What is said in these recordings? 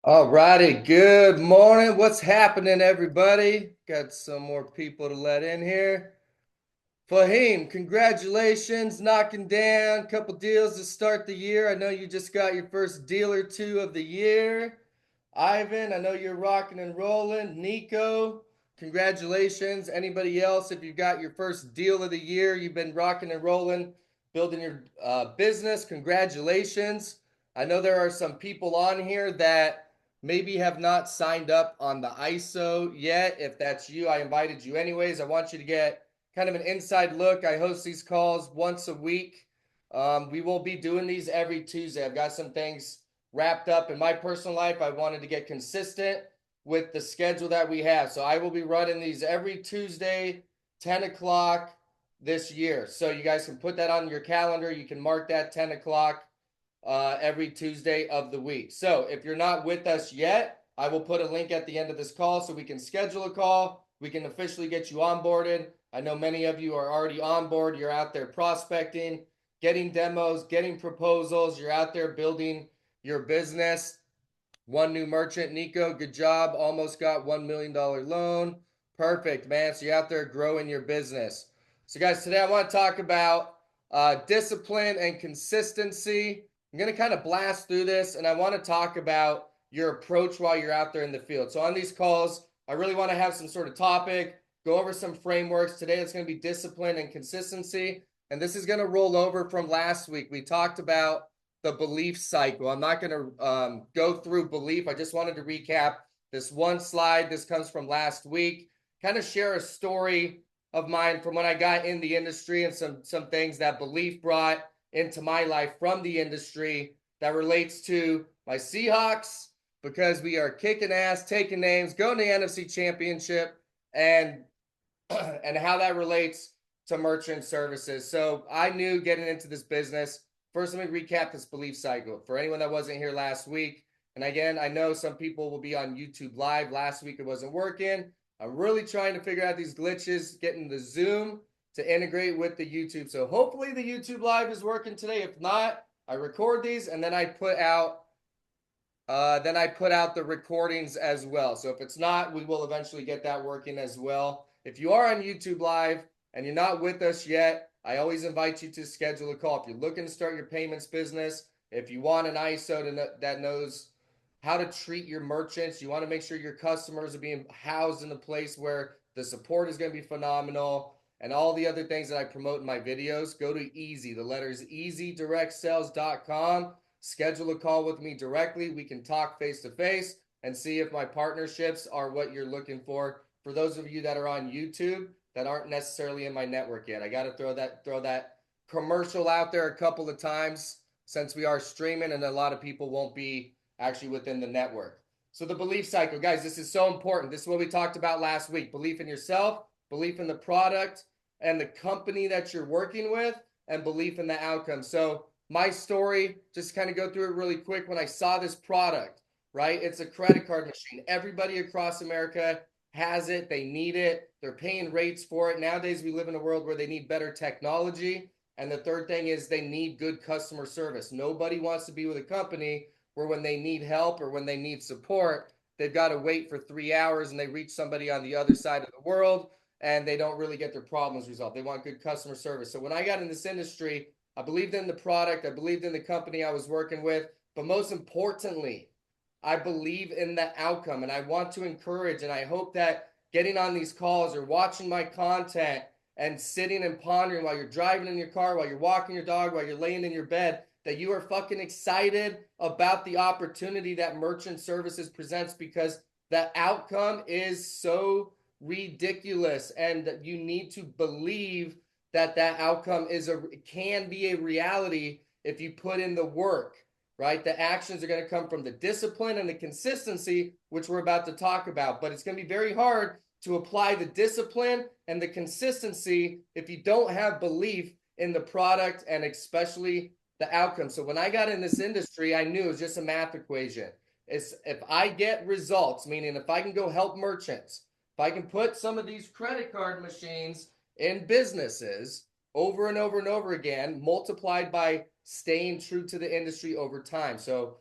All righty, good morning. What's happening, everybody? Got some more people to let in here. Fahim, congratulations, knocking down a couple deals to start the year. I know you just got your first deal or two of the year. Ivan, I know you're rocking and rolling. Nico, congratulations. Anybody else, if you got your first deal of the year, you've been rocking and rolling, building your business, congratulations. I know there are some people on here that maybe have not signed up on the ISO yet. If that's you, I invited you anyways. I want you to get kind of an inside look. I host these calls once a week. We will be doing these every Tuesday. I've got some things wrapped up in my personal life. I wanted to get consistent with the schedule that we have. So I will be running these every Tuesday, 10 o'clock this year. So you guys can put that on your calendar. You can mark that 10 o'clock every Tuesday of the week. So if you're not with us yet, I will put a link at the end of this call so we can schedule a call. We can officially get you onboarded. I know many of you are already on board. You're out there prospecting, getting demos, getting proposals. You're out there building your business. One new merchant, Nico, good job. Almost got $1 million loan. Perfect, man. So you're out there growing your business. So, guys, today I want to talk about discipline and consistency. I'm going to kind of blast through this, and I want to talk about your approach while you're out there in the field. So, on these calls, I really want to have some sort of topic, go over some frameworks. Today, it's going to be discipline and consistency. And this is going to roll over from last week. We talked about the belief cycle. I'm not going to go through belief. I just wanted to recap this one slide. This comes from last week. Kind of share a story of mine from when I got in the industry and some things that belief brought into my life from the industry that relates to my Seahawks, because we are kicking ass, taking names, going to the NFC Championship, and and how that relates to merchant services. So I knew getting into this business. First, let me recap this belief cycle for anyone that wasn't here last week. And again, I know some people will be on YouTube Live. Last week it wasn't working. I'm really trying to figure out these glitches, getting the Zoom to integrate with the YouTube. So hopefully the YouTube Live is working today. If not, I record these and then I put out the recordings as well. So if it's not, we will eventually get that working as well. If you are on YouTube Live and you're not with us yet, I always invite you to schedule a call. If you're looking to start your payments business, if you want an ISO that knows how to treat your merchants, you want to make sure your customers are being housed in a place where the support is going to be phenomenal, and all the other things that I promote in my videos, go to Easy. The letters easydirectsales.com. Schedule a call with me directly. We can talk face to face and see if my partnerships are what you're looking for. For those of you that are on YouTube that aren't necessarily in my network yet, I got to throw that commercial out there a couple of times since we are streaming and a lot of people won't be actually within the network. So the belief cycle, guys, this is so important. This is what we talked about last week. Belief in yourself, belief in the product and the company that you're working with, and belief in the outcome. So my story, just kind of go through it really quick. When I saw this product, right? It's a credit card machine. Everybody across America has it. They need it. They're paying rates for it. Nowadays, we live in a world where they need better technology. And the third thing is they need good customer service. Nobody wants to be with a company where when they need help or when they need support, they've got to wait for 3 hours and they reach somebody on the other side of the world and they don't really get their problems resolved. They want good customer service. So when I got in this industry, I believed in the product. I believed in the company I was working with. But most importantly, I believe in the outcome. And I want to encourage, and I hope that getting on these calls or watching my content and sitting and pondering while you're driving in your car, while you're walking your dog, while you're laying in your bed, that you are fucking excited about the opportunity that merchant services presents, because the outcome is so ridiculous and that you need to believe that outcome can be a reality if you put in the work, right? The actions are going to come from the discipline and the consistency, which we're about to talk about. But it's going to be very hard to apply the discipline and the consistency if you don't have belief in the product and especially the outcome. So when I got in this industry, I knew it was just a math equation. It's if I get results, meaning if I can go help merchants, if I can put some of these credit card machines in businesses over and over and over again, multiplied by staying true to the industry over time. So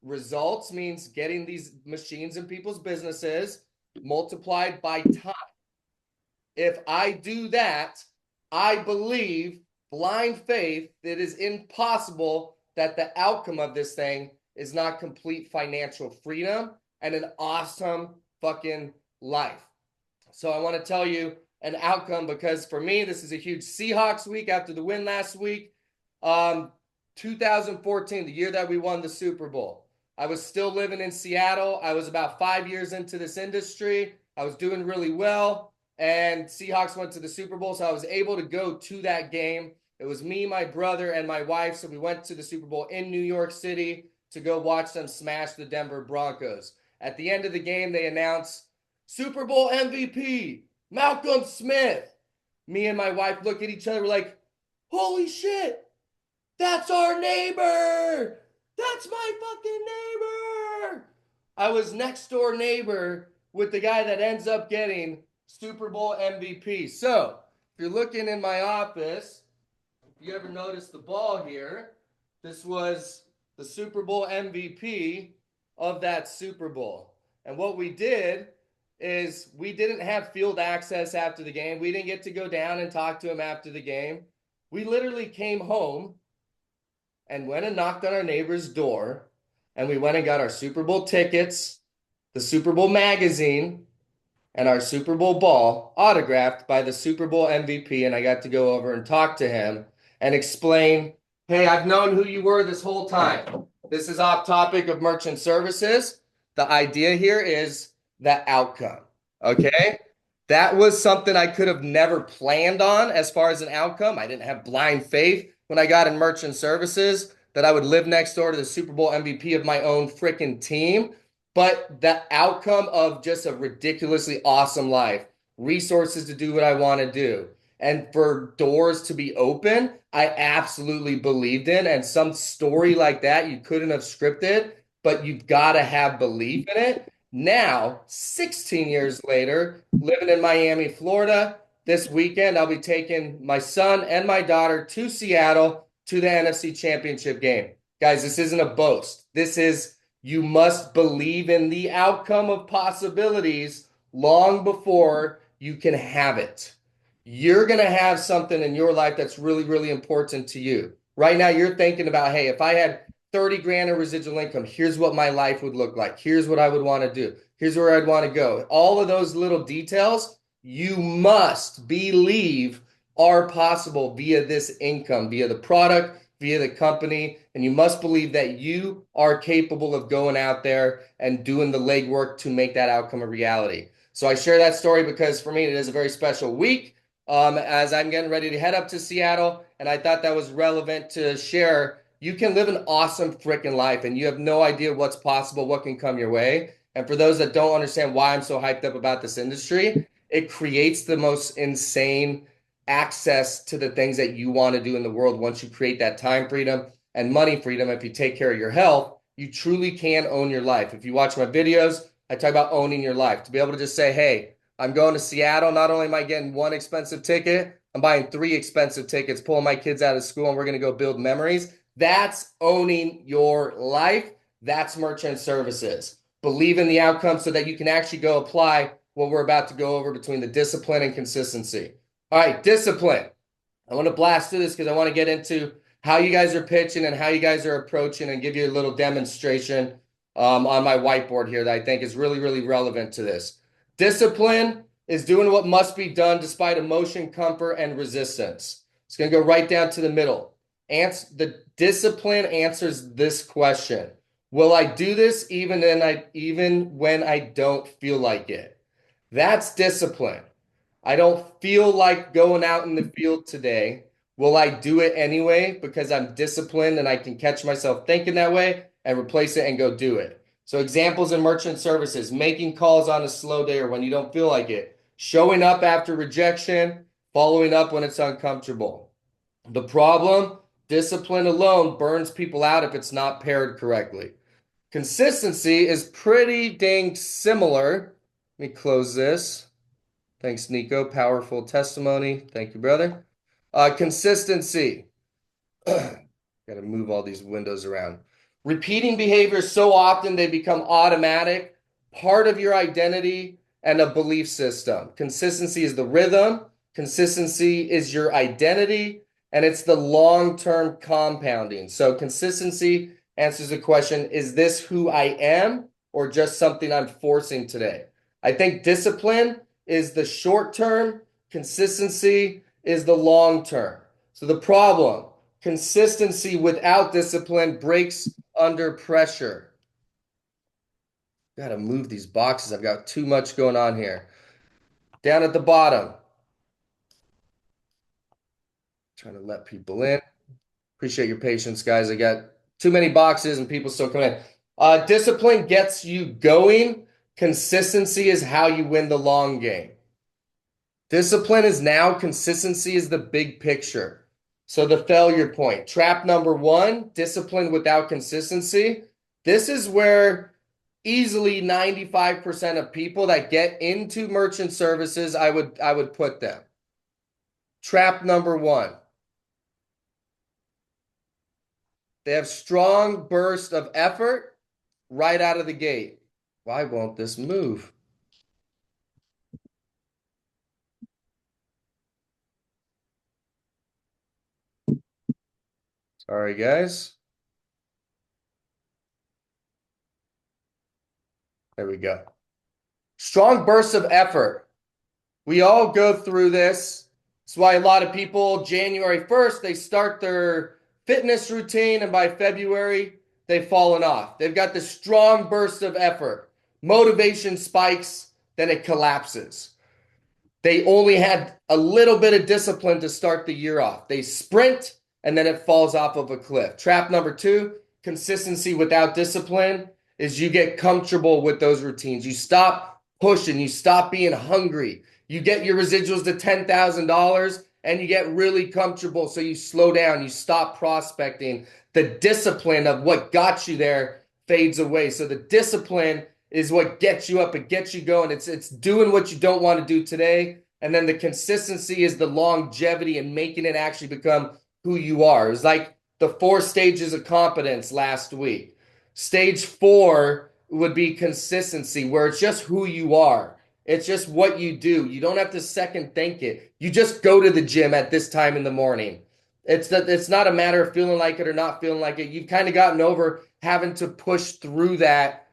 Results means getting these machines in people's businesses multiplied by time. If I do that, I believe blind faith that it is impossible that the outcome of this thing is not complete financial freedom and an awesome fucking life. So I want to tell you an outcome because for me, this is a huge Seahawks week after the win last week. Um, 2014, the year that we won the Super Bowl. I was still living in Seattle. I was about 5 years into this industry. I was doing really well, and Seahawks went to the Super Bowl, so I was able to go to that game. It was me, my brother, and my wife, so we went to the Super Bowl in New York City to go watch them smash the Denver Broncos. At the end of the game, they announced Super Bowl MVP, Malcolm Smith. Me and my wife look at each other like, holy shit, that's our neighbor. That's my fucking neighbor. I was next door neighbor with the guy that ends up getting Super Bowl MVP. So if you're looking in my office, if you ever notice the ball here, this was the Super Bowl MVP of that Super Bowl. And what we did is we didn't have field access after the game. We didn't get to go down and talk to him after the game. We literally came home and went and knocked on our neighbor's door, and we went and got our Super Bowl tickets, the Super Bowl magazine, and our Super Bowl ball autographed by the Super Bowl MVP. And I got to go over and talk to him and explain, hey, I've known who you were this whole time. This is off topic of merchant services. The idea here is the outcome. Okay. That was something I could have never planned on as far as an outcome. I didn't have blind faith when I got in merchant services that I would live next door to the Super Bowl MVP of my own freaking team. But the outcome of just a ridiculously awesome life, resources to do what I want to do, and for doors to be open, I absolutely believed in. And some story like that you couldn't have scripted, but you've got to have belief in it. Now, 16 years later, living in Miami, Florida, this weekend I'll be taking my son and my daughter to Seattle to the NFC Championship game. Guys, this isn't a boast. This is, you must believe in the outcome of possibilities long before you can have it. You're going to have something in your life that's really, really important to you. Right now, you're thinking about, hey, if I had 30 grand in residual income, here's what my life would look like. Here's what I would want to do. Here's where I'd want to go. All of those little details, you must believe are possible via this income, via the product, via the company. And you must believe that you are capable of going out there and doing the legwork to make that outcome a reality. So I share that story because for me, it is a very special week as I'm getting ready to head up to Seattle. And I thought that was relevant to share. You can live an awesome freaking life and you have no idea what's possible, what can come your way. And for those that don't understand why I'm so hyped up about this industry, it creates the most insane access to the things that you want to do in the world. Once you create that time freedom and money freedom, if you take care of your health, you truly can own your life. If you watch my videos, I talk about owning your life. To be able to just say, hey, I'm going to Seattle. Not only am I getting one expensive ticket, I'm buying 3 expensive tickets, pulling my kids out of school, and we're going to go build memories. That's owning your life. That's merchant services. Believe in the outcome so that you can actually go apply what we're about to go over between the discipline and consistency. All right, discipline. I want to blast through this because I want to get into how you guys are pitching and how you guys are approaching and give you a little demonstration on my whiteboard here that I think is really, really relevant to this. Discipline is doing what must be done despite emotion, comfort, and resistance. It's going to go right down to the middle. The discipline answers this question. Will I do this even when I don't feel like it? That's discipline. I don't feel like going out in the field today. Will I do it anyway because I'm disciplined and I can catch myself thinking that way and replace it and go do it? So examples in merchant services, making calls on a slow day or when you don't feel like it, showing up after rejection, following up when it's uncomfortable. The problem, discipline alone burns people out if it's not paired correctly. Consistency is pretty dang similar. Let me close this. Thanks, Nico. Powerful testimony. Thank you, brother. Consistency. Got to move all these windows around. Repeating behaviors so often they become automatic, part of your identity and a belief system. Consistency is the rhythm, consistency is your identity, and it's the long-term compounding. So consistency answers the question, is this who I am or just something I'm forcing today? I think discipline is the short term, consistency is the long term. So the problem, consistency without discipline breaks under pressure. Got to move these boxes. I've got too much going on here. Down at the bottom. Trying to let people in. Appreciate your patience, guys. I got too many boxes and people still coming in. Discipline gets you going. Consistency is how you win the long game. Discipline is now, consistency is the big picture. So the failure point. Trap number one, discipline without consistency. This is where easily 95% of people that get into merchant services, I would put them. Trap number one. They have strong burst of effort right out of the gate. Why won't this move? Sorry, guys. There we go. Strong bursts of effort. We all go through this. That's why a lot of people, January 1st, they start their fitness routine, and by February, they've fallen off. They've got this strong burst of effort. Motivation spikes, then it collapses. They only had a little bit of discipline to start the year off. They sprint, and then it falls off of a cliff. Trap number two, consistency without discipline, is you get comfortable with those routines. You stop pushing. You stop being hungry. You get your residuals to $10,000 and you get really comfortable. So you slow down. You stop prospecting. The discipline of what got you there fades away. So the discipline is what gets you up. It gets you going. It's doing what you don't want to do today. And then the consistency is the longevity and making it actually become who you are. It's like the 4 stages of competence last week. Stage 4 would be consistency, where it's just who you are. It's just what you do. You don't have to second think it. You just go to the gym at this time in the morning. It's not a matter of feeling like it or not feeling like it. You've kind of gotten over having to push through that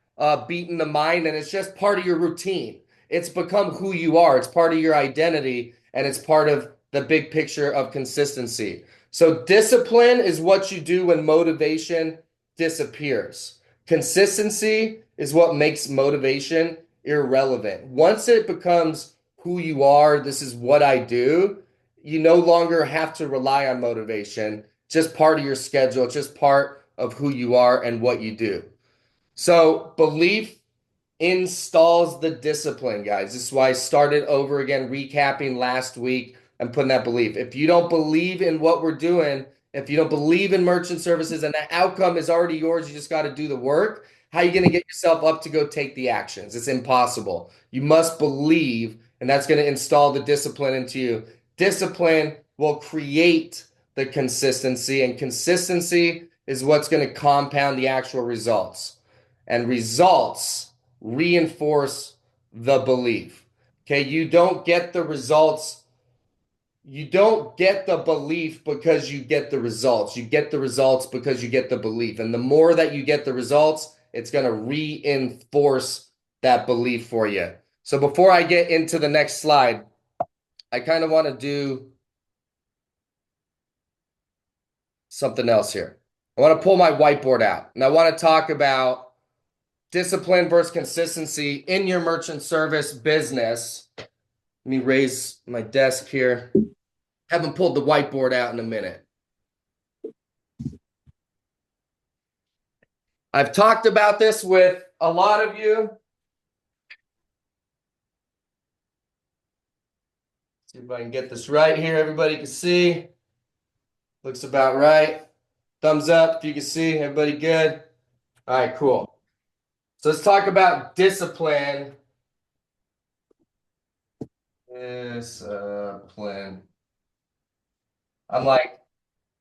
beating the mind, and it's just part of your routine. It's become who you are. It's part of your identity, and it's part of the big picture of consistency. So discipline is what you do when motivation disappears. Consistency is what makes motivation irrelevant. Once it becomes who you are, this is what I do, you no longer have to rely on motivation. Just part of your schedule, just part of who you are and what you do. So belief installs the discipline, guys. This is why I started over again, recapping last week and putting that belief. If you don't believe in what we're doing, if you don't believe in merchant services and the outcome is already yours, you just got to do the work. How are you going to get yourself up to go take the actions? It's impossible. You must believe, and that's going to install the discipline into you. Discipline will create the consistency, and consistency is what's going to compound the actual results. And results reinforce the belief. Okay, you don't get the results. You don't get the belief because you get the results. You get the results because you get the belief. And the more that you get the results, it's going to reinforce that belief for you. So before I get into the next slide, I kind of want to do something else here. I want to pull my whiteboard out, and I want to talk about discipline versus consistency in your merchant service business. Let me raise my desk here. Haven't pulled the whiteboard out in a minute. I've talked about this with a lot of you. See if I can get this right here. Everybody can see. Looks about right. Thumbs up if you can see. Everybody good? All right, cool. So let's talk about discipline. Discipline. I'm like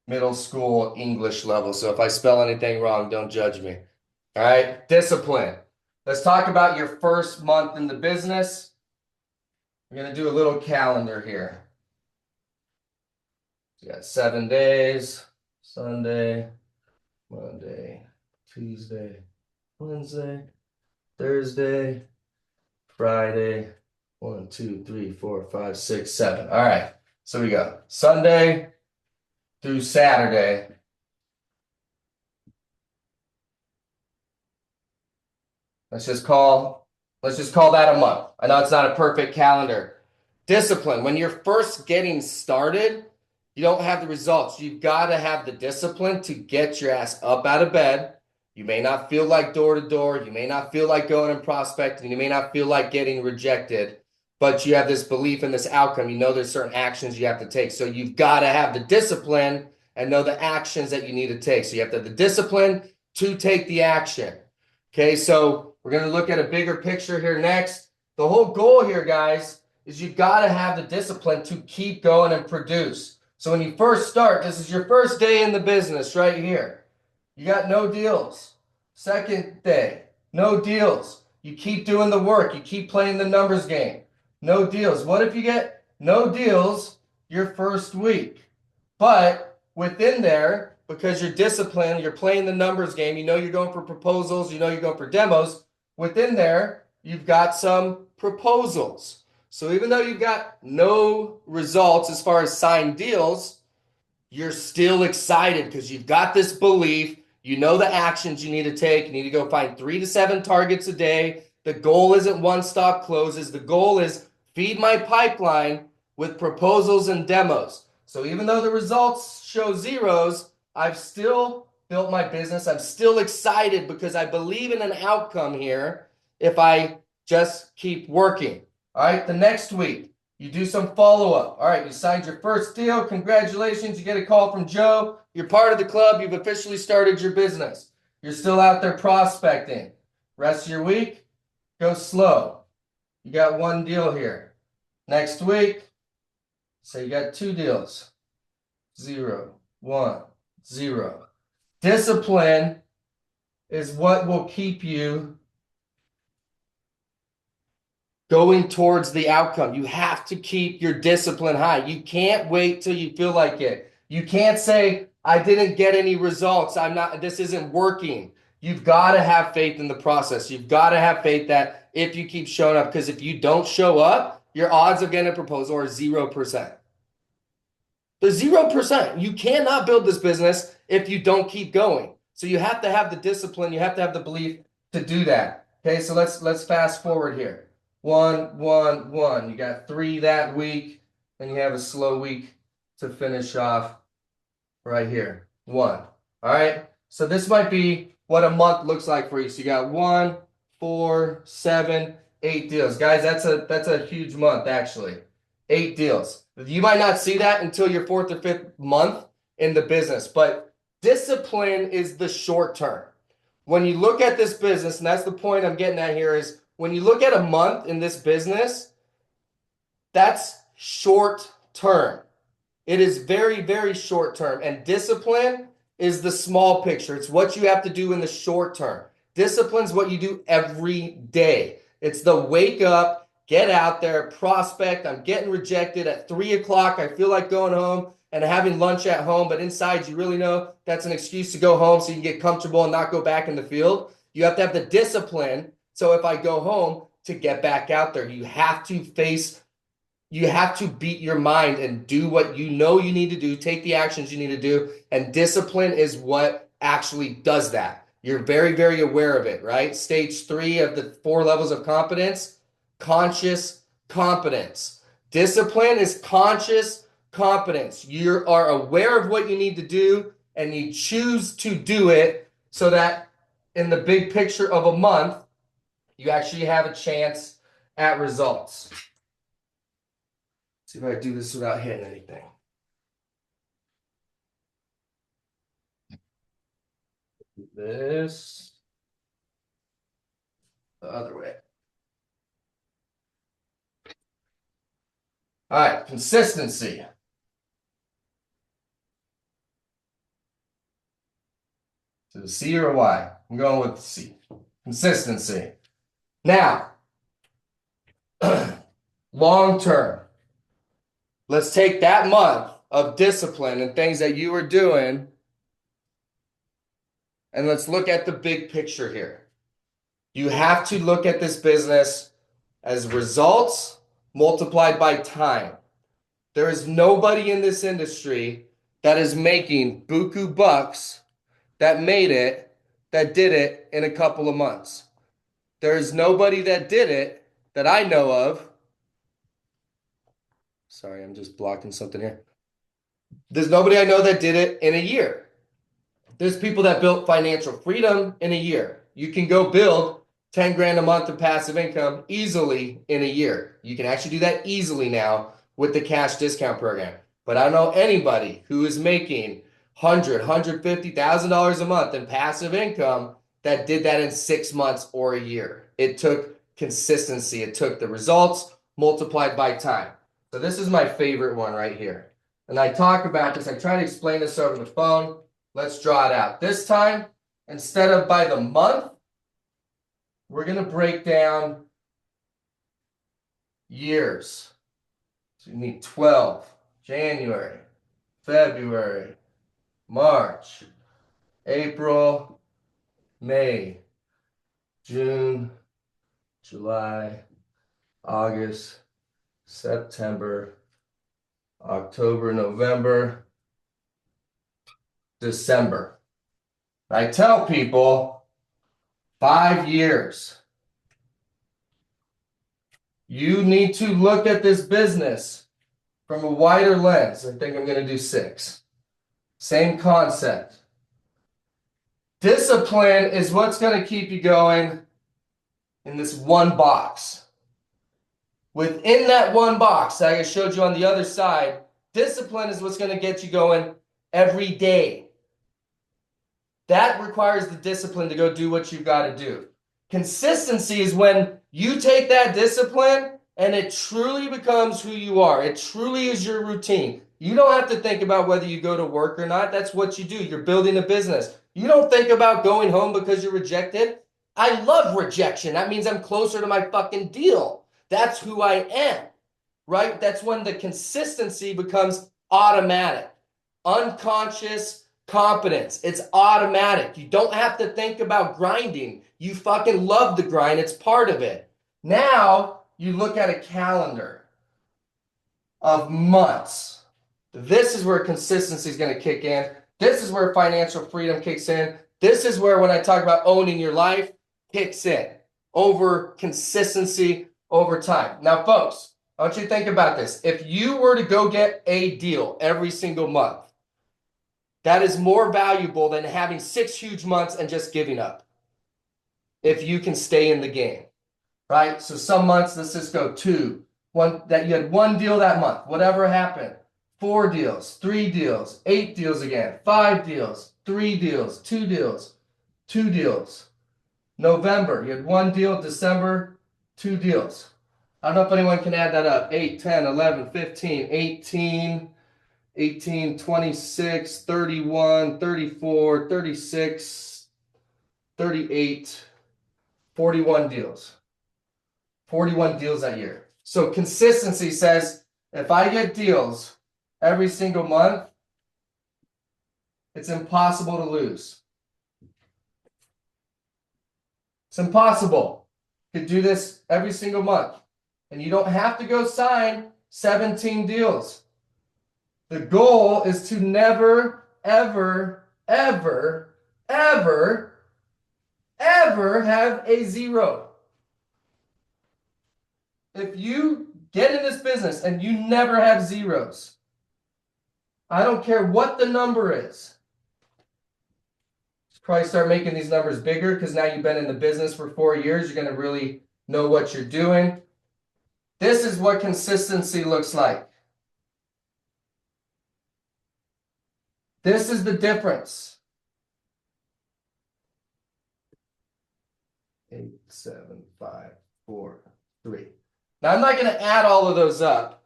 middle school English level. So if I spell anything wrong, don't judge me. All right, discipline. Let's talk about your first month in the business. I'm going to do a little calendar here. You got 7 days: Sunday, Monday, Tuesday, Wednesday, Thursday, Friday. 1, 2, 3, 4, 5, 6, 7. All right. So we go Sunday through Saturday. Let's just call that a month. I know it's not a perfect calendar. Discipline. When you're first getting started, you don't have the results. You've got to have the discipline to get your ass up out of bed. You may not feel like door to door. You may not feel like going and prospecting. You may not feel like getting rejected, but you have this belief in this outcome. You know there's certain actions you have to take. So you've got to have the discipline and know the actions that you need to take. So you have to have the discipline to take the action. Okay, so we're going to look at a bigger picture here next. The whole goal here, guys, is you've got to have the discipline to keep going and produce. So when you first start, this is your first day in the business right here. You got no deals. Second day, no deals. You keep doing the work. You keep playing the numbers game. No deals. What if you get no deals your first week? But within there, because you're disciplined, you're playing the numbers game, you know you're going for proposals, you know you're going for demos, within there, you've got some proposals. So even though you've got no results as far as signed deals, you're still excited because you've got this belief. You know the actions you need to take. You need to go find 3 to 7 targets a day. The goal isn't one-stop closes. The goal is feed my pipeline with proposals and demos. So even though the results show zeros, I've still built my business. I'm still excited because I believe in an outcome here if I just keep working. All right, the next week, you do some follow-up. All right, you signed your first deal. Congratulations. You get a call from Joe. You're part of the club. You've officially started your business. You're still out there prospecting. Rest of your week, go slow. You got 1 deal here. Next week, say you got 2 deals. 0, 1, 0. Discipline is what will keep you going towards the outcome. You have to keep your discipline high. You can't wait till you feel like it. You can't say, I didn't get any results. This isn't working. You've got to have faith in the process. You've got to have faith that if you keep showing up, because if you don't show up, your odds of getting a proposal are 0%. The 0%. You cannot build this business if you don't keep going. So you have to have the discipline. You have to have the belief to do that. Okay, so let's fast forward here. 1, 1, 1. You got 3 that week, and you have a slow week to finish off right here. 1. All right. So this might be what a month looks like for you. So you got 1, 4, 7, 8 deals. Guys, that's a huge month actually. 8 deals. You might not see that until your 4th or 5th month in the business, but discipline is the short term. When you look at this business, and that's the point I'm getting at here, is when you look at a month in this business, that's short term. It is very, very short term. And discipline is the small picture. It's what you have to do in the short term. Discipline is what you do every day. It's the wake up, get out there, prospect. I'm getting rejected at 3 o'clock. I feel like going home and having lunch at home, but inside you really know that's an excuse to go home so you can get comfortable and not go back in the field. You have to have the discipline. So if I go home, to get back out there, you have to beat your mind and do what you know you need to do, take the actions you need to do, and discipline is what actually does that. You're very, very aware of it, right? Stage 3 of the 4 levels of competence, conscious competence. Discipline is conscious competence. You are aware of what you need to do, and you choose to do it so that in the big picture of a month, you actually have a chance at results. See if I do this without hitting anything. This the other way. All right, consistency. it a C or a Y? I'm going with C. Consistency. Now, long term. Let's take that month of discipline and things that you were doing, and let's look at the big picture here. You have to look at this business as results multiplied by time. There is nobody in this industry that is making buku bucks that did it in a couple of months. There is nobody that did it that I know of. Sorry, I'm just blocking something here. There's nobody I know that did it in a year. There's people that built financial freedom in a year. You can go build 10 grand a month of passive income easily in a year. You can actually do that easily now with the cash discount program. But I don't know anybody who is making $150,000 a month in passive income that did that in 6 months or a year. It took consistency. It took the results multiplied by time. So this is my favorite one right here. And I talk about this. I try to explain this over the phone. Let's draw it out. This time, instead of by the month, we're going to break down years. So you need 12, January, February, March, April, May, June, July, August, September, October, November, December. I tell people 5 years. You need to look at this business from a wider lens. I think I'm going to do 6. Same concept. Discipline is what's going to keep you going in this one box. Within that one box, like I showed you on the other side, discipline is what's going to get you going every day. That requires the discipline to go do what you've got to do. Consistency is when you take that discipline and it truly becomes who you are. It truly is your routine. You don't have to think about whether you go to work or not. That's what you do. You're building a business. You don't think about going home because you're rejected. I love rejection. That means I'm closer to my fucking deal. That's who I am, right? That's when the consistency becomes automatic, unconscious competence. It's automatic. You don't have to think about grinding. You fucking love the grind. It's part of it. Now you look at a calendar of months. This is where consistency is going to kick in. This is where financial freedom kicks in. This is where, when I talk about owning your life, kicks in over consistency over time. Now, folks, I want you to think about this. If you were to go get a deal every single month, that is more valuable than having 6 huge months and just giving up. If you can stay in the game, right? So some months, let's just go 2. One that you had 1 deal that month, whatever happened. 4 deals, 3 deals, 8 deals again, 5 deals, 3 deals, 2 deals, 2 deals. November, you had 1 deal. December, 2 deals. I don't know if anyone can add that up. 8, 10, 11, 15, 18, 26, 31, 34, 36, 38, 41 deals. 41 deals that year. So consistency says, if I get deals every single month, it's impossible to lose. It's impossible. You could do this every single month. And you don't have to go sign 17 deals. The goal is to never, ever, ever, ever, ever have a 0. If you get in this business and you never have zeros, I don't care what the number is. Probably start making these numbers bigger, because now you've been in the business for 4 years. You're going to really know what you're doing. This is what consistency looks like. This is the difference. 8, 7, 5, 4, 3. Now, I'm not going to add all of those up,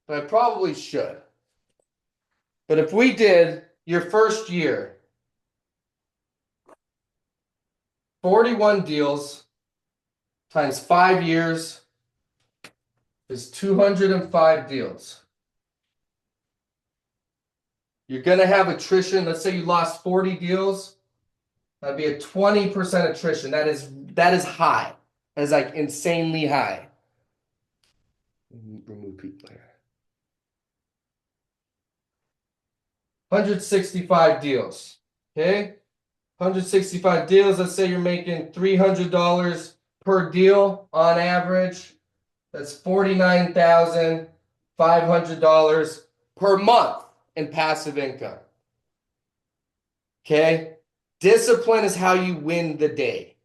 but I probably should. But if we did your first year, 41 deals times 5 years is 205 deals. You're going to have attrition. Let's say you lost 40 deals. That'd be a 20% attrition. That is high. That is like insanely high. Remove people here. 165 deals. Okay? 165 deals. Let's say you're making $300 per deal on average. That's $49,500 per month in passive income. Okay? Discipline is how you win the day.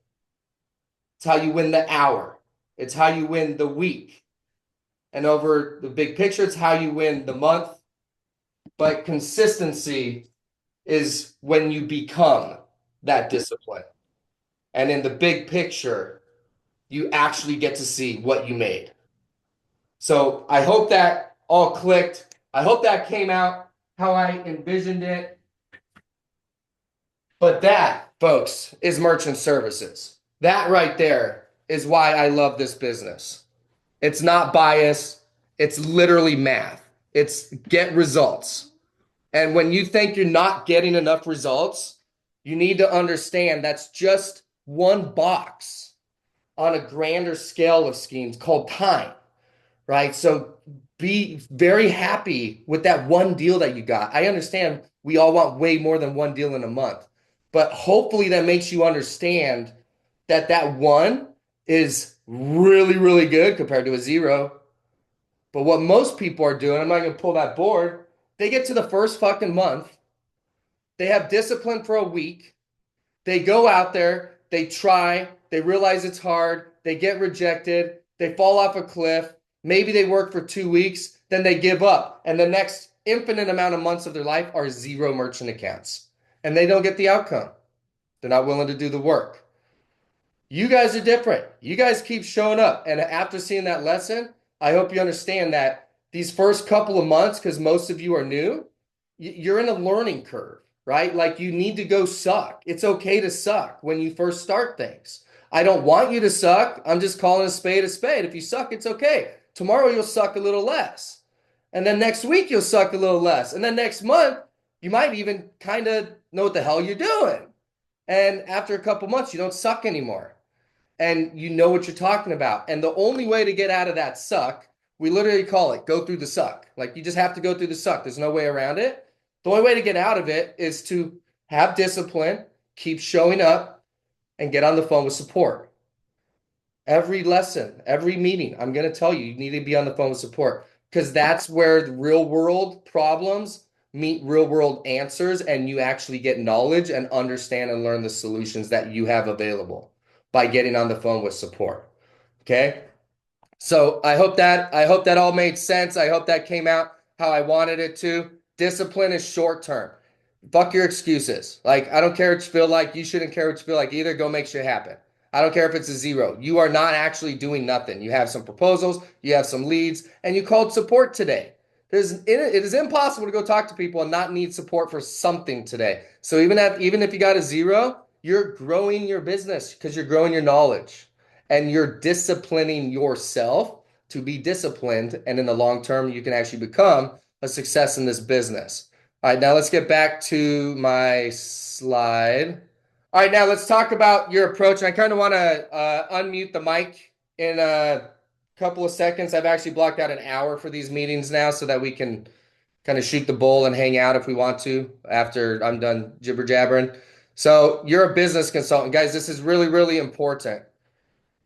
It's how you win the hour. It's how you win the week. And over the big picture, it's how you win the month. But consistency is when you become that discipline. And in the big picture, you actually get to see what you made. So I hope that all clicked. I hope that came out how I envisioned it. But that, folks, is merchant services. That right there is why I love this business. It's not bias. It's literally math. It's get results. And when you think you're not getting enough results, you need to understand that's just one box on a grander scale of schemes called time, right? So be very happy with that one deal that you got. I understand we all want way more than one deal in a month, but hopefully that makes you understand that that one is really, really good compared to a zero. But what most people are doing, I'm not going to pull that board, they get to the first fucking month, they have discipline for a week, they go out there, they try, they realize it's hard, they get rejected, they fall off a cliff, maybe they work for 2 weeks, then they give up. And the next infinite amount of months of their life are zero merchant accounts. And they don't get the outcome. They're not willing to do the work. You guys are different. You guys keep showing up. And after seeing that lesson, I hope you understand that these first couple of months, because most of you are new, you're in a learning curve, right? Like you need to go suck. It's okay to suck when you first start things. I don't want you to suck. I'm just calling a spade a spade. If you suck, it's okay. Tomorrow you'll suck a little less. And then next week you'll suck a little less. And then next month, you might even kind of know what the hell you're doing. And after a couple months, you don't suck anymore. And you know what you're talking about. And the only way to get out of that suck, we literally call it go through the suck. Like you just have to go through the suck. There's no way around it. The only way to get out of it is to have discipline, keep showing up, and get on the phone with support. Every lesson, every meeting, I'm going to tell you, you need to be on the phone with support because that's where the real world problems meet real world answers and you actually get knowledge and understand and learn the solutions that you have available by getting on the phone with support. Okay? So I hope that all made sense. I hope that came out how I wanted it to. Discipline is short term. Fuck your excuses. Like, I don't care what you feel like. You shouldn't care what you feel like either. Go make shit happen. I don't care if it's a zero. You are not actually doing nothing. You have some proposals, you have some leads, and you called support today. It is impossible to go talk to people and not need support for something today. So even if you got a zero, you're growing your business because you're growing your knowledge and you're disciplining yourself to be disciplined. And in the long term, you can actually become a success in this business. All right, now let's get back to my slide. All right, now let's talk about your approach. And I kind of want to unmute the mic in a couple of seconds. I've actually blocked out an hour for these meetings now so that we can kind of shoot the bull and hang out if we want to after I'm done jibber jabbering. So you're a business consultant. Guys, this is really, really important.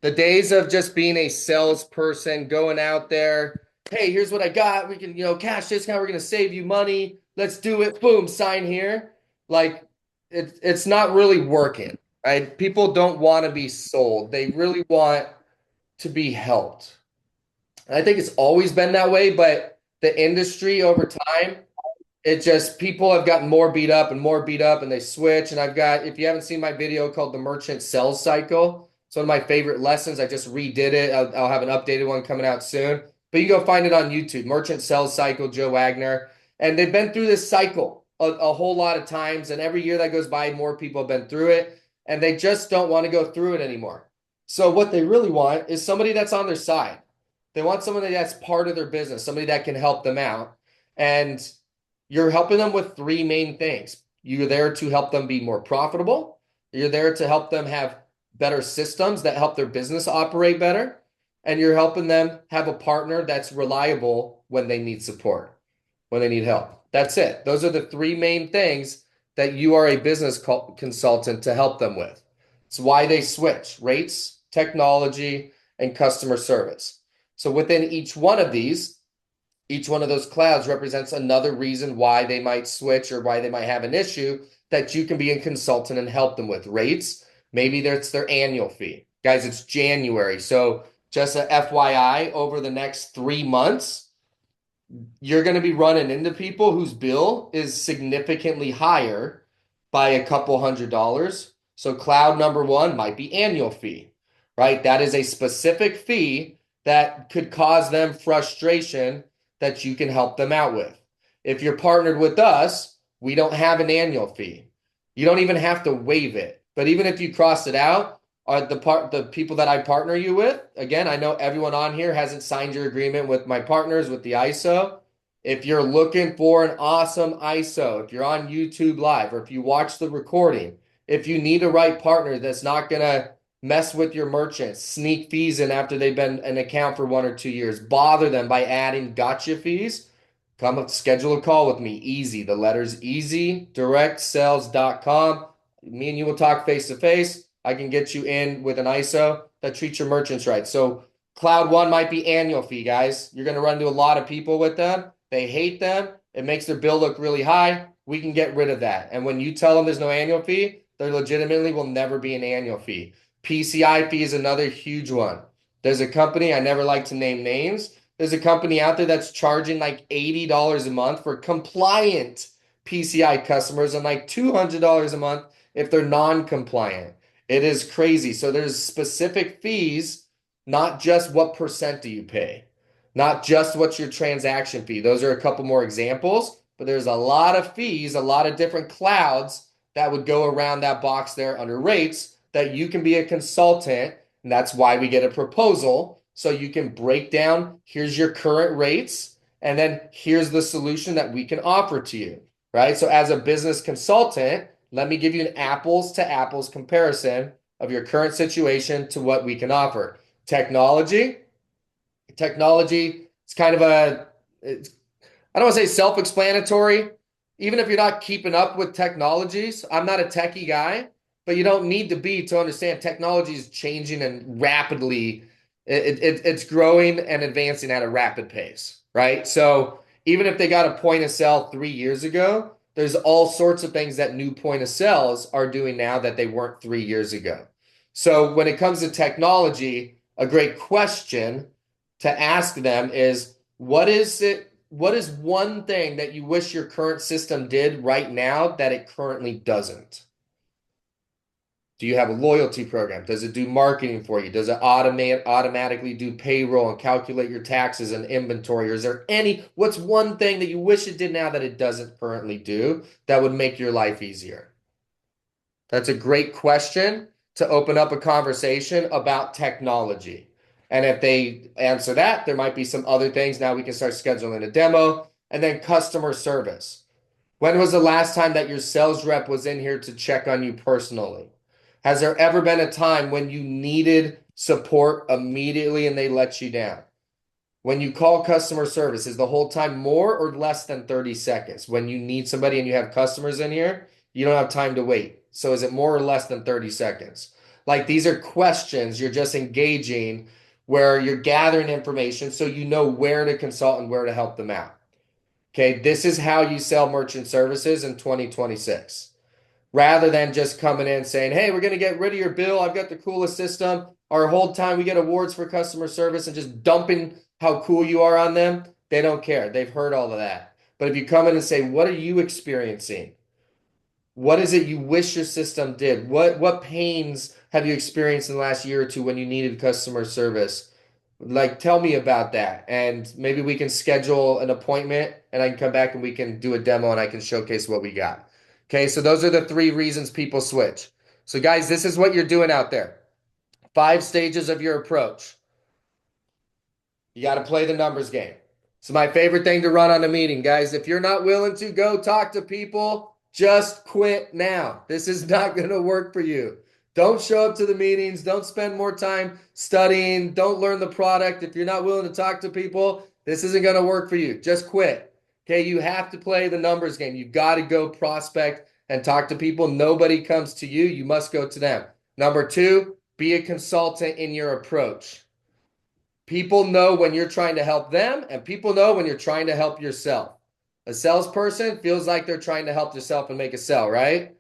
The days of just being a salesperson, going out there, hey, here's what I got. We can, cash discount. We're going to save you money. Let's do it. Boom, sign here. Like it's not really working, right? People don't want to be sold. They really want to be helped. And I think it's always been that way, but the industry over time, it just people have gotten more beat up and more beat up and they switch. And if you haven't seen my video called the merchant sales cycle, it's one of my favorite lessons. I just redid it. I'll have an updated one coming out soon, but you can go find it on YouTube, merchant sales cycle, Joe Wagner. And they've been through this cycle a whole lot of times. And every year that goes by, more people have been through it. and they just don't want to go through it anymore. So what they really want is somebody that's on their side. They want somebody that's part of their business, somebody that can help them out. And you're helping them with three main things. You're there to help them be more profitable. You're there to help them have better systems that help their business operate better. And you're helping them have a partner that's reliable when they need support, when they need help. That's it. Those are the three main things that you are a business consultant to help them with. It's why they switch: rates, technology, and customer service. So within each one of those clouds represents another reason why they might switch or why they might have an issue that you can be a consultant and help them with. Rates, maybe it's their annual fee. Guys, it's January. So just a FYI, over the next 3 months, you're going to be running into people whose bill is significantly higher by a couple $100. So cloud number one might be annual fee, right? That is a specific fee that could cause them frustration that you can help them out with. If you're partnered with us, we don't have an annual fee. You don't even have to waive it. But even if you cross it out, are the people that I partner you with, again, I know everyone on here hasn't signed your agreement with my partners with the ISO. If you're looking for an awesome ISO, if you're on YouTube Live, or if you watch the recording, if you need a right partner that's not going to mess with your merchants, sneak fees in after they've been an account for 1 or 2 years, bother them by adding gotcha fees, come up, schedule a call with me. Easy. The letters easy, directsales.com. Me and you will talk face to face. I can get you in with an ISO that treats your merchants right. So Cloud One might be annual fee, guys. You're going to run into a lot of people with them. They hate them. It makes their bill look really high. We can get rid of that. And when you tell them there's no annual fee, there legitimately will never be an annual fee. PCI fee is another huge one. There's a company, I never like to name names. There's a company out there that's charging like $80 a month for compliant PCI customers and like $200 a month if they're non-compliant. It is crazy. So there's specific fees, not just what percent do you pay, not just what's your transaction fee. Those are a couple more examples, but there's a lot of fees, a lot of different clouds that would go around that box there under rates that you can be a consultant. And that's why we get a proposal. So you can break down, here's your current rates, and then here's the solution that we can offer to you, right? So as a business consultant, let me give you an apples to apples comparison of your current situation to what we can offer. Technology, it's kind of I don't want to say self-explanatory. Even if you're not keeping up with technologies, I'm not a techie guy, but you don't need to be to understand technology is changing and rapidly. It's growing and advancing at a rapid pace, right? So even if they got a point of sale 3 years ago, there's all sorts of things that new point of sales are doing now that they weren't 3 years ago. So when it comes to technology, a great question to ask them is, what is one thing that you wish your current system did right now that it currently doesn't? Do you have a loyalty program? Does it do marketing for you? Does it automatically do payroll and calculate your taxes and inventory? Or is there what's one thing that you wish it did now that it doesn't currently do that would make your life easier? That's a great question to open up a conversation about technology. And if they answer that, there might be some other things. Now we can start scheduling a demo. And then customer service. When was the last time that your sales rep was in here to check on you personally? Has there ever been a time when you needed support immediately and they let you down? When you call customer service, is the whole time more or less than 30 seconds? When you need somebody and you have customers in here, you don't have time to wait. So is it more or less than 30 seconds? Like, these are questions you're just engaging where you're gathering information so you know where to consult and where to help them out. Okay, this is how you sell merchant services in 2026. Rather than just coming in saying, hey, we're going to get rid of your bill. I've got the coolest system. Our whole time we get awards for customer service and just dumping how cool you are on them. They don't care. They've heard all of that. But if you come in and say, what are you experiencing? What is it you wish your system did? What pains have you experienced in the last year or two when you needed customer service? Like, tell me about that. And maybe we can schedule an appointment and I can come back and we can do a demo and I can showcase what we got. Okay, so those are the three reasons people switch. So guys, this is what you're doing out there. 5 stages of your approach. You got to play the numbers game. It's my favorite thing to run on a meeting, guys. If you're not willing to go talk to people, just quit now. This is not going to work for you. Don't show up to the meetings. Don't spend more time studying. Don't learn the product. If you're not willing to talk to people, this isn't going to work for you. Just quit. Okay, you have to play the numbers game. You've got to go prospect and talk to people. Nobody comes to you. You must go to them. Number 2, be a consultant in your approach. People know when you're trying to help them, and people know when you're trying to help yourself. A salesperson feels like they're trying to help yourself and make a sale, right?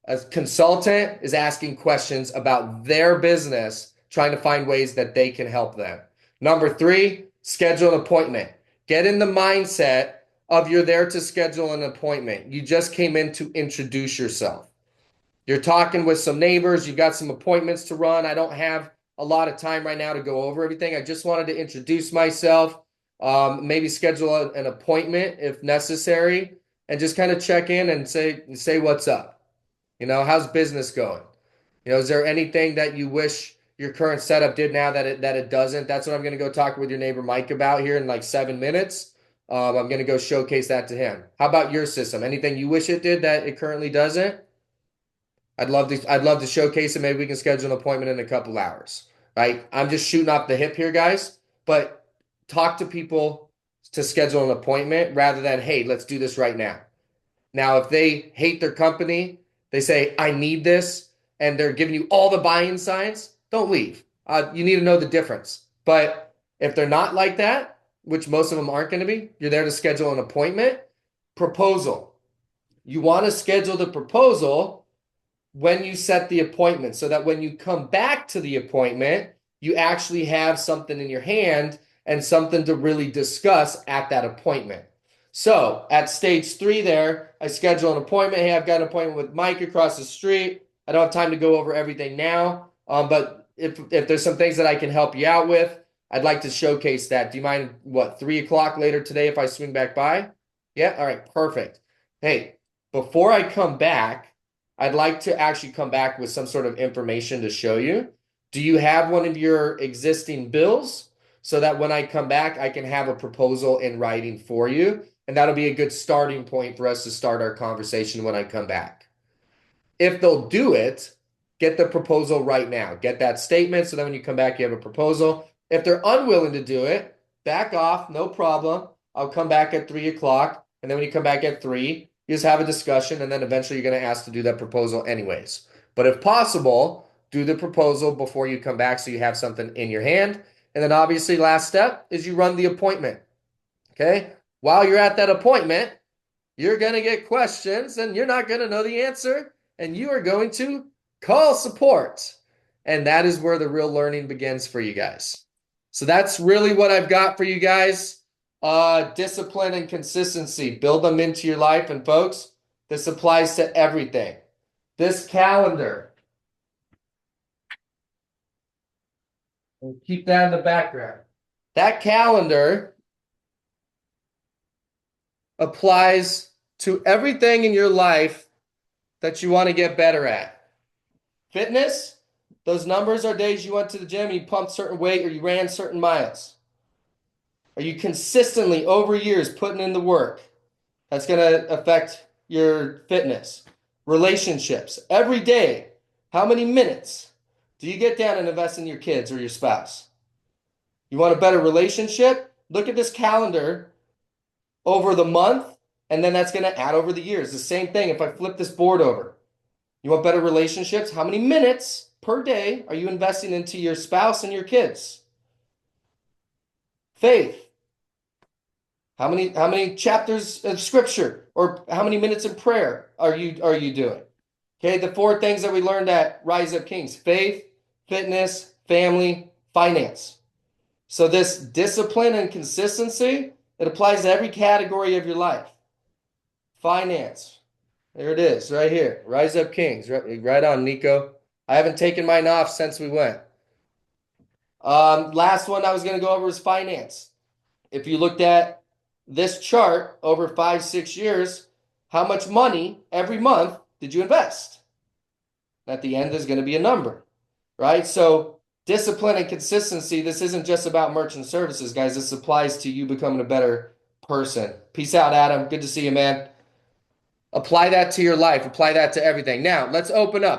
A consultant is asking questions about their business, trying to find ways that they can help them. Number 3, schedule an appointment. Get in the mindset of you're there to schedule an appointment. You just came in to introduce yourself. You're talking with some neighbors. You've got some appointments to run. I don't have a lot of time right now to go over everything. I just wanted to introduce myself, maybe schedule an appointment if necessary, and just kind of check in and say what's up. How's business going? Is there anything that you wish your current setup did now that it doesn't? That's what I'm going to go talk with your neighbor Mike about here in like 7 minutes. I'm going to go showcase that to him. How about your system? Anything you wish it did that it currently doesn't? I'd love to showcase it. Maybe we can schedule an appointment in a couple hours, right? I'm just shooting off the hip here, guys, but talk to people to schedule an appointment rather than, hey, let's do this right now. Now, if they hate their company, they say, I need this, and they're giving you all the buying signs, don't leave. You need to know the difference. But if they're not like that, which most of them aren't going to be, you're there to schedule an appointment. Proposal. You want to schedule the proposal when you set the appointment so that when you come back to the appointment, you actually have something in your hand and something to really discuss at that appointment. So at stage 3 there, I schedule an appointment. Hey, I've got an appointment with Mike across the street. I don't have time to go over everything now, but if there's some things that I can help you out with, I'd like to showcase that. Do you mind, 3 o'clock later today if I swing back by? Yeah? All right, perfect. Hey, before I come back, I'd like to actually come back with some sort of information to show you. Do you have one of your existing bills so that when I come back, I can have a proposal in writing for you? And that'll be a good starting point for us to start our conversation when I come back. If they'll do it, get the proposal right now. Get that statement so that when you come back, you have a proposal. If they're unwilling to do it, back off, no problem. I'll come back at 3 o'clock. And then when you come back at 3, you just have a discussion, and then eventually you're going to ask to do that proposal anyways. But if possible, do the proposal before you come back so you have something in your hand. And then obviously last step is you run the appointment. Okay? While you're at that appointment, you're going to get questions and you're not going to know the answer, and you are going to call support. And that is where the real learning begins for you guys. So that's really what I've got for you guys. Discipline and consistency, build them into your life. And folks, this applies to everything. This calendar, and keep that in the background. That calendar applies to everything in your life that you want to get better at. Fitness, those numbers are days you went to the gym, you pumped certain weight, or you ran certain miles. Are you consistently over years putting in the work? That's going to affect your fitness. Relationships, every day, how many minutes do you get down and invest in your kids or your spouse? You want a better relationship? Look at this calendar over the month, and then that's going to add over the years. The same thing if I flip this board over. You want better relationships? How many minutes per day are you investing into your spouse and your kids? Faith. How many chapters of scripture or how many minutes in prayer are you doing? Okay, the 4 things that we learned at Rise Up Kings: faith, fitness, family, finance. So this discipline and consistency, it applies to every category of your life. Finance. There it is, right here. Rise Up Kings. Right on, Nico. I haven't taken mine off since we went. Last one I was going to go over was finance. If you looked at this chart over 5-6 years, how much money every month did you invest? At the end, there's going to be a number, right? So discipline and consistency, this isn't just about merchant services, guys. This applies to you becoming a better person. Peace out, Adam. Good to see you, man. Apply that to your life. Apply that to everything. Now, let's open up.